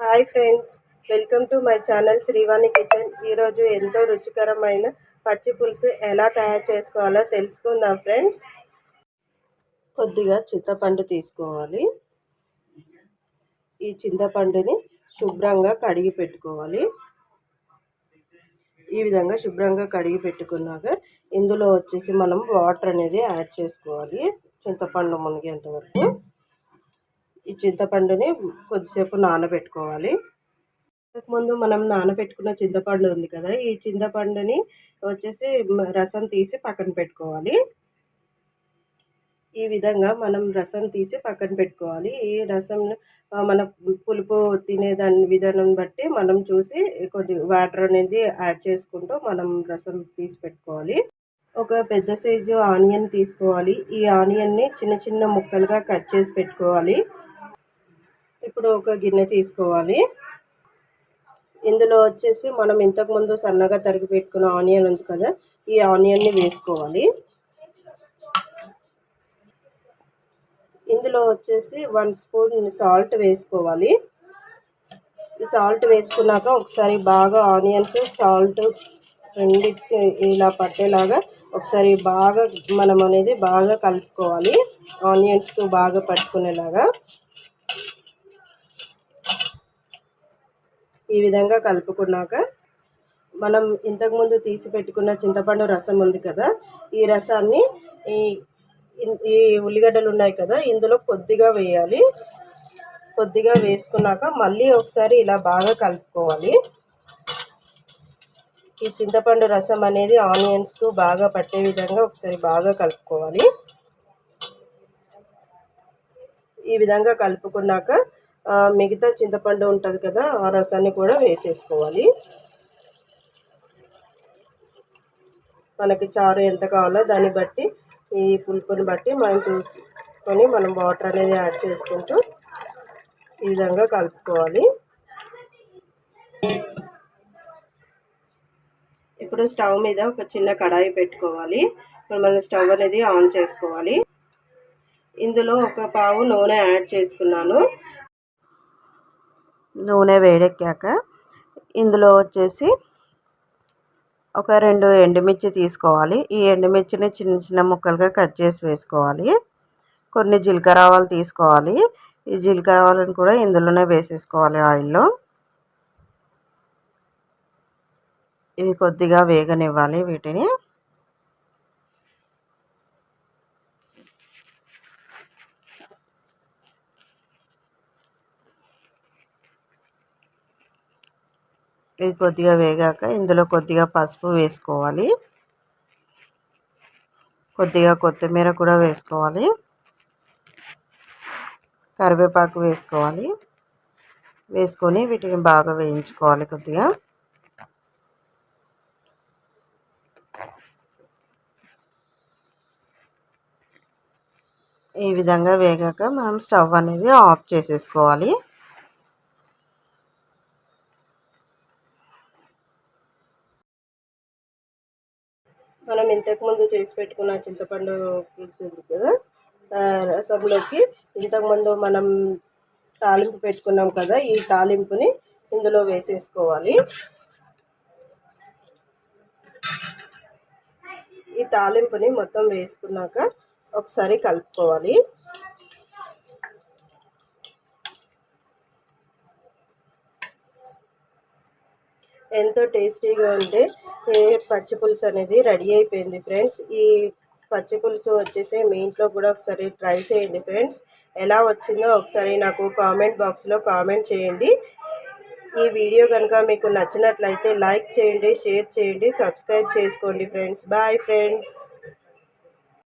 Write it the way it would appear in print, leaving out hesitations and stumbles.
Hi friends, welcome to my channel Srivani kitchen. ఈరోజు ఎంతో రుచికరమైన పచ్చి పులుసు ఎలా తయారు చేసుకోవాలో తెలుసుకుందాం ఫ్రెండ్స్. కొద్దిగా చింతపండు తీసుకోవాలి. ఈ చింతపండుని శుభ్రంగా కడిగి పెట్టుకోవాలి. ఈ విధంగా శుభ్రంగా కడిగి పెట్టుకున్నాక ఇందులో వచ్చేసి మనం వాటర్ అనేది యాడ్ చేసుకోవాలి. చింతపండు మునిగేంత వరకు ఈ చింతపండుని కొద్దిసేపు నానబెట్టుకోవాలి. ముందు మనం నానబెట్టుకున్న చింతపండు ఉంది కదా, ఈ చింతపండుని వచ్చేసి రసం తీసి పక్కన పెట్టుకోవాలి. ఈ విధంగా మనం రసం తీసి పక్కన పెట్టుకోవాలి. ఈ రసం మన పులుపు తినేదాని విధానం బట్టి మనం చూసి కొద్ది వాటర్ అనేది యాడ్ చేసుకుంటూ మనం రసం తీసి పెట్టుకోవాలి. ఒక పెద్ద సైజు ఆనియన్ తీసుకోవాలి. ఈ ఆనియన్ని చిన్న చిన్న ముక్కలుగా కట్ చేసి పెట్టుకోవాలి. ఇప్పుడు ఒక గిన్నె తీసుకోవాలి. ఇందులో వచ్చేసి మనం ఇంతకుముందు సన్నగా తరిగి పెట్టుకున్న ఆనియన్ ఉంది కదా, ఈ ఆనియన్ని వేసుకోవాలి. ఇందులో వచ్చేసి 1 స్పూన్ సాల్ట్ వేసుకోవాలి. ఈ సాల్ట్ వేసుకున్నాక ఒకసారి బాగా ఆనియన్స్ సాల్ట్ రెండింటికి ఇలా పట్టేలాగా ఒకసారి బాగా మనం అనేది బాగా కలుపుకోవాలి. ఆనియన్స్తో బాగా పట్టుకునేలాగా ఈ విధంగా కలుపుకున్నాక మనం ఇంతకుముందు తీసి పెట్టుకున్న చింతపండు రసం ఉంది కదా, ఈ రసాన్ని ఈ ఉల్లిగడ్డలు ఉన్నాయి కదా ఇందులో కొద్దిగా వేయాలి. కొద్దిగా వేసుకున్నాక మళ్ళీ ఒకసారి ఇలా బాగా కలుపుకోవాలి. ఈ చింతపండు రసం అనేది ఆనియన్స్కు బాగా పట్టే విధంగా ఒకసారి బాగా కలుపుకోవాలి. ఈ విధంగా కలుపుకున్నాక మిగతా చింతపండు ఉంటుంది కదా, ఆ రసాన్ని కూడా వేసేసుకోవాలి. మనకి చారు ఎంత కావాలో దాన్ని బట్టి ఈ పులుపుని బట్టి మనం చూసుకొని మనం వాటర్ అనేది యాడ్ చేసుకుంటూ ఈ విధంగా కలుపుకోవాలి. ఇప్పుడు స్టవ్ మీద ఒక చిన్న కడాయి పెట్టుకోవాలి. ఇప్పుడు మనం స్టవ్ అనేది ఆన్ చేసుకోవాలి. ఇందులో ఒక పావు నూనె యాడ్ చేసుకున్నాను. నూనె వేడెక్కాక ఇందులో వచ్చేసి ఒక 2 ఎండుమిర్చి తీసుకోవాలి. ఈ ఎండుమిర్చిని చిన్న చిన్న ముక్కలుగా కట్ చేసి వేసుకోవాలి. కొన్ని జీలకర్ర ఆవాలు తీసుకోవాలి. ఈ జీలకర్ర ఆవాలను కూడా ఇందులోనే వేసేసుకోవాలి ఆయిల్లో. ఇవి కొద్దిగా వేగనివ్వాలి వీటిని. ఇది కొద్దిగా వేగాక ఇందులో కొద్దిగా పసుపు వేసుకోవాలి. కొద్దిగా కొత్తిమీర కూడా వేసుకోవాలి. కరివేపాకు వేసుకోవాలి. వేసుకొని వీటిని బాగా వేయించుకోవాలి. కొద్దిగా ఈ విధంగా వేగాక మనం స్టవ్ అనేది ఆఫ్ చేసేసుకోవాలి. మనం ఇంతకుముందు చేసి పెట్టుకున్న చింతపండు పులుసు ఉంది కదా, రసంలోకి ఇంతకుముందు మనం తాలింపు పెట్టుకున్నాం కదా, ఈ తాలింపుని ఇందులో వేసేసుకోవాలి. ఈ తాలింపుని మొత్తం వేసుకున్నాక ఒకసారి కలుపుకోవాలి. ఎంతో టేస్టీగా ఉంటే పచ్చి పులుసు అనేది రెడీ అయిపోయింది ఫ్రెండ్స్. ఈ పచ్చి పులుసు వచ్చేసి మీ ఇంట్లో కూడా ఒకసారి ట్రై చేయండి ఫ్రెండ్స్. ఎలా వచ్చిందో ఒకసారి నాకు కామెంట్ బాక్స్లో కామెంట్ చేయండి. ఈ వీడియో కనుక మీకు నచ్చినట్లయితే లైక్ చేయండి, షేర్ చేయండి, సబ్స్క్రైబ్ చేసుకోండి ఫ్రెండ్స్. Bye friends.